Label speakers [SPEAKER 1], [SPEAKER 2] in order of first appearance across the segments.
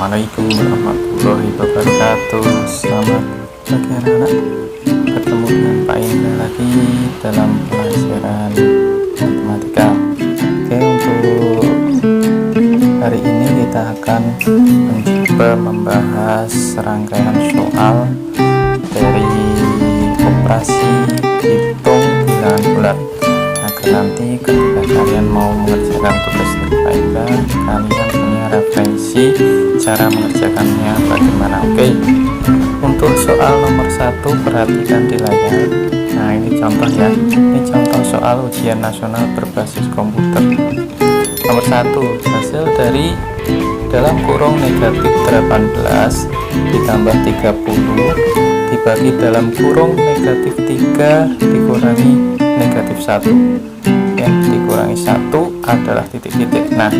[SPEAKER 1] Assalamualaikum warahmatullahi wabarakatuh. Selamat pagi anak-anak, bertemu dengan Pak Indra lagi dalam pelajaran matematika. Oke, untuk hari ini kita akan mencoba membahas rangkaian soal dari operasi hitung bilangan bulat, agar nanti ketika kalian mau mengerjakan tugas dari Pak Indra, kalian punya referensi cara mengerjakannya bagaimana. Oke, untuk soal nomor 1 perhatikan di layar. Nah, ini contoh ya, ini contoh soal ujian nasional berbasis komputer. Nomor 1, hasil dari dalam kurung negatif 18 ditambah 30 dibagi dalam kurung negatif 3 dikurangi negatif 1 ya, dikurangi 1 adalah titik-titik. Nah,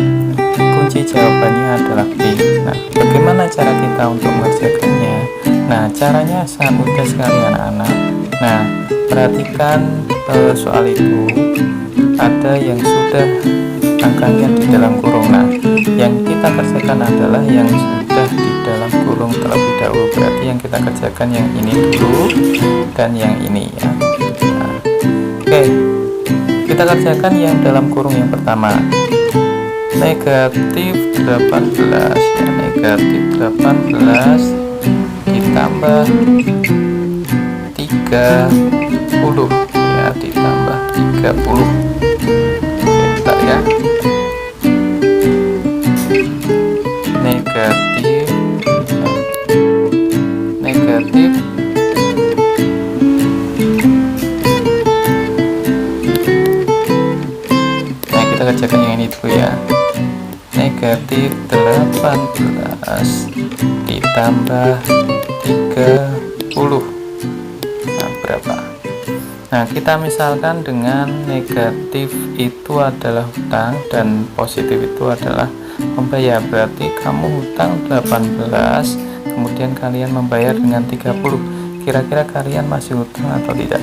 [SPEAKER 1] kunci jawabannya adalah B. Nah, bagaimana cara kita untuk mengerjakannya? Nah, caranya sangat mudah sekali anak-anak. Nah, perhatikan soal itu ada yang sudah angkanya di dalam kurung. Nah, yang kita kerjakan adalah yang sudah di dalam kurung terlebih dahulu. Berarti yang kita kerjakan yang ini dulu dan yang ini ya. Nah, oke, kita kerjakan yang dalam kurung yang pertama, negatif 18 ya, negatif 18 ditambah 30 ya, ditambah 30. Bentar ya, negatif nah, kita kerjakan yang ini dulu ya, negatif 18 ditambah 30. Nah, berapa? Nah, kita misalkan dengan negatif itu adalah hutang dan positif itu adalah membayar. Berarti kamu hutang 18, kemudian kalian membayar dengan 30. Kira-kira kalian masih hutang atau tidak?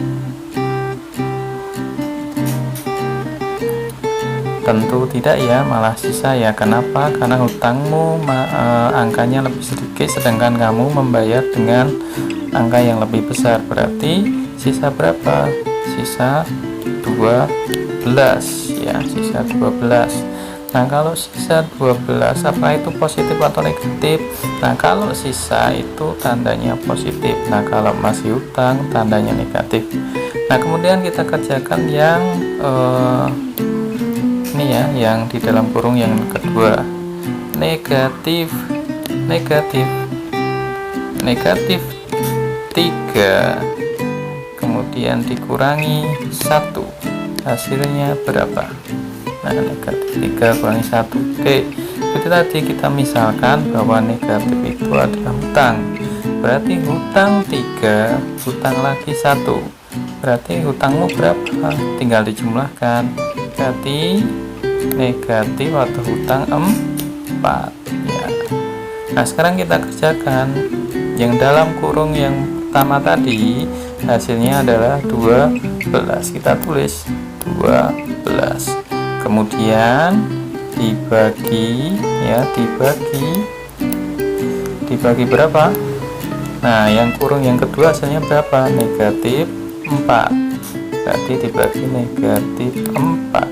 [SPEAKER 1] Tentu tidak ya, malah sisa ya. Kenapa? Karena hutangmu angkanya lebih sedikit, sedangkan kamu membayar dengan angka yang lebih besar. Berarti sisa berapa? Sisa 12 ya, sisa 12. Nah, kalau sisa 12, apa itu positif atau negatif? Nah, kalau sisa itu tandanya positif. Nah, kalau masih hutang tandanya negatif. Nah, kemudian kita kerjakan yang ini ya, yang di dalam kurung yang kedua, negatif 3 kemudian dikurangi 1, hasilnya berapa? Nah, negatif 3 kurangi 1. Oke, itu tadi kita misalkan bahwa negatif itu adalah hutang. Berarti hutang 3, hutang lagi 1, berarti hutangmu berapa? Tinggal dijumlahkan. Berarti negatif atau hutang 4 ya. Nah, sekarang kita kerjakan yang dalam kurung yang pertama tadi, hasilnya adalah 12. Kita tulis 12, kemudian dibagi ya, dibagi berapa? Nah, yang kurung yang kedua hasilnya berapa? Negatif 4. Berarti dibagi negatif 4,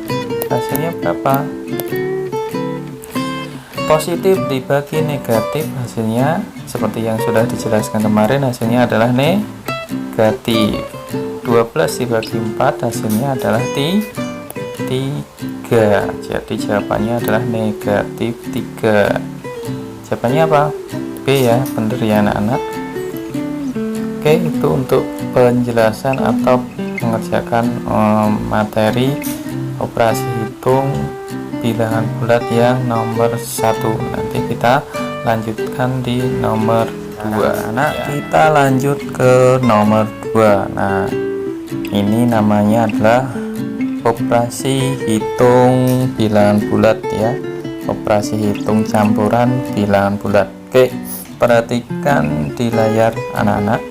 [SPEAKER 1] hasilnya berapa? Positif dibagi negatif, hasilnya seperti yang sudah dijelaskan kemarin, hasilnya adalah negatif. 12 dibagi 4, hasilnya adalah 3. Jadi jawabannya adalah negatif 3. Jawabannya apa? B ya, bener ya anak-anak. Oke, itu untuk penjelasan atau mengerjakan materi operasi hitung bilangan bulat yang nomor 1. Nanti kita lanjutkan di nomor 2. Nah, kita lanjut ke nomor 2. Nah, ini namanya adalah operasi hitung bilangan bulat ya, operasi hitung campuran bilangan bulat. Oke, perhatikan di layar anak-anak.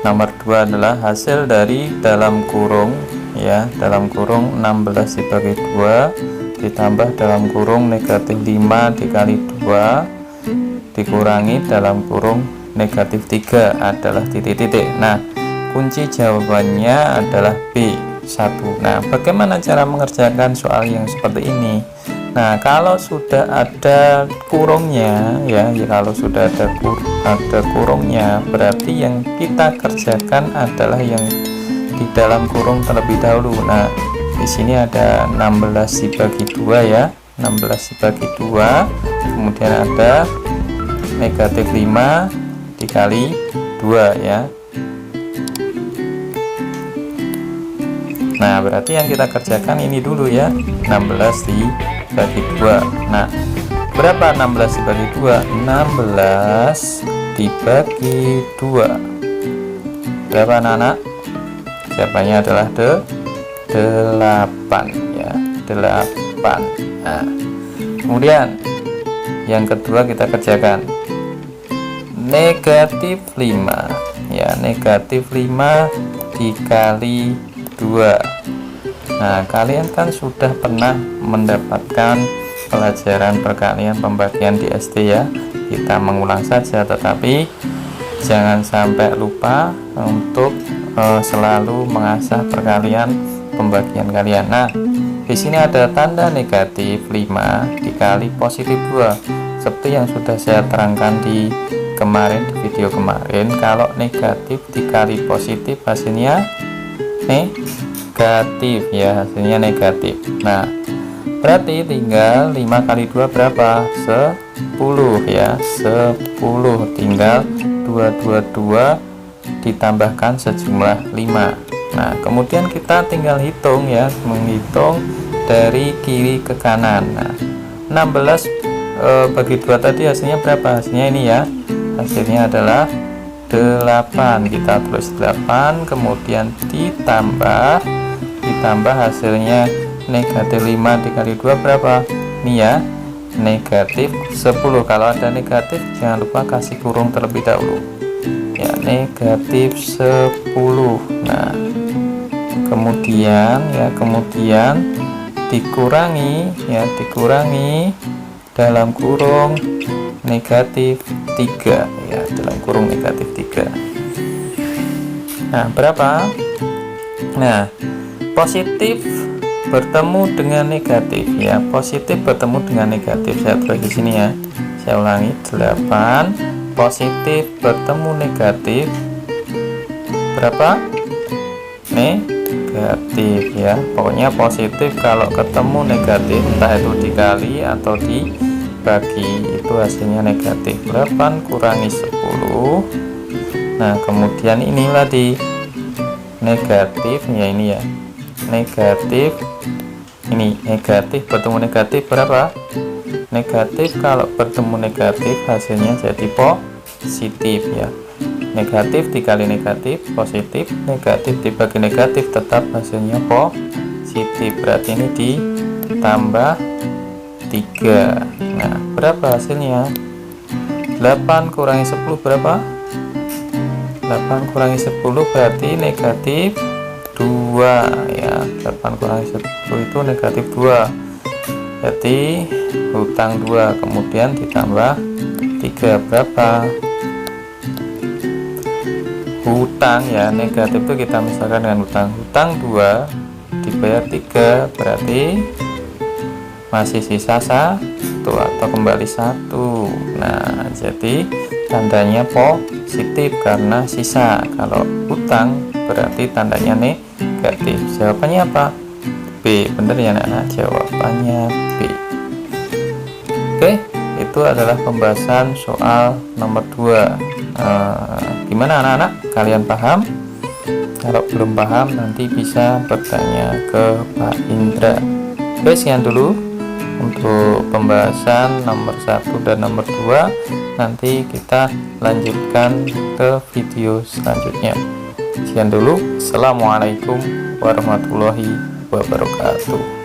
[SPEAKER 1] Nomor 2 adalah hasil dari dalam kurung ya, dalam kurung 16 dibagi 2 ditambah dalam kurung negatif 5 dikali 2 dikurangi dalam kurung negatif 3 adalah titik-titik. Nah, kunci jawabannya adalah B1. Nah, bagaimana cara mengerjakan soal yang seperti ini? Nah, kalau sudah ada kurungnya ya, kalau sudah ada kurungnya, berarti yang kita kerjakan adalah yang di dalam kurung terlebih dahulu. Nah, di sini ada 16 dibagi 2 ya, 16 dibagi 2, kemudian ada negatif 5 dikali 2 ya. Nah, berarti yang kita kerjakan ini dulu ya, 16 dibagi 2. Nah, berapa 16 dibagi 2? 16 dibagi 2 berapa anak-anak? Jawabannya adalah 8 ya, 8. Nah, kemudian yang kedua kita kerjakan negatif 5 ya, negatif 5 dikali 2. Nah, kalian kan sudah pernah mendapatkan pelajaran perkalian pembagian di SD ya. Kita mengulang saja, tetapi jangan sampai lupa untuk selalu mengasah perkalian pembagian kalian. Nah, di sini ada tanda negatif 5 dikali positif 2. Seperti yang sudah saya terangkan di video kemarin, kalau negatif dikali positif hasilnya negatif ya, hasilnya negatif. Nah, berarti tinggal 5 kali 2 berapa? 10 ya, 10. Tinggal 222 ditambahkan sejumlah 5. Nah, kemudian kita tinggal hitung ya, menghitung dari kiri ke kanan. Nah, 16 bagi 2 tadi hasilnya berapa? Hasilnya ini ya, hasilnya adalah 8. Kita tulis 8, kemudian ditambah hasilnya negatif 5 dikali 2 berapa? Ini ya, negatif 10. Kalau ada negatif jangan lupa kasih kurung terlebih dahulu ya, negatif 10. Nah, kemudian dikurangi dalam kurung negatif 3 ya, dalam kurung negatif 3. Nah, berapa? Nah, positif bertemu dengan negatif ya, positif bertemu dengan negatif. Saya tulis di sini ya, saya ulangi, 8 positif bertemu negatif berapa? Negatif ya. Pokoknya positif kalau ketemu negatif, entah itu dikali atau dibagi, itu hasilnya negatif. 8 kurangi 10. Nah, kemudian inilah di negatif ya, ini ya, negatif, ini negatif bertemu negatif berapa? Negatif kalau bertemu negatif hasilnya jadi positif ya. Negatif dikali negatif positif, negatif dibagi negatif tetap hasilnya positif. Berarti ini ditambah 3. Nah, berapa hasilnya? 8 kurangi 10 berapa? 8 kurangi 10 berarti negatif 2 ya. 8 kurangi 10 itu negatif 2. Jadi hutang 2, kemudian ditambah 3 berapa? Hutang ya, negatif itu kita misalkan dengan hutang 2 dibayar 3, berarti masih sisa 1 atau kembali 1. Nah, jadi tandanya positif karena sisa. Kalau hutang berarti tandanya negatif. Jawabannya apa? B. Bener ya anak-anak? Jawabannya B. Oke, itu adalah pembahasan soal nomor 2. Gimana anak-anak? Kalian paham? Kalau belum paham nanti bisa bertanya ke Pak Indra. Oke, sekian dulu untuk pembahasan nomor 1 dan nomor 2. Nanti kita lanjutkan ke video selanjutnya. Sekian dulu. Assalamualaikum warahmatullahi wabarakatuh.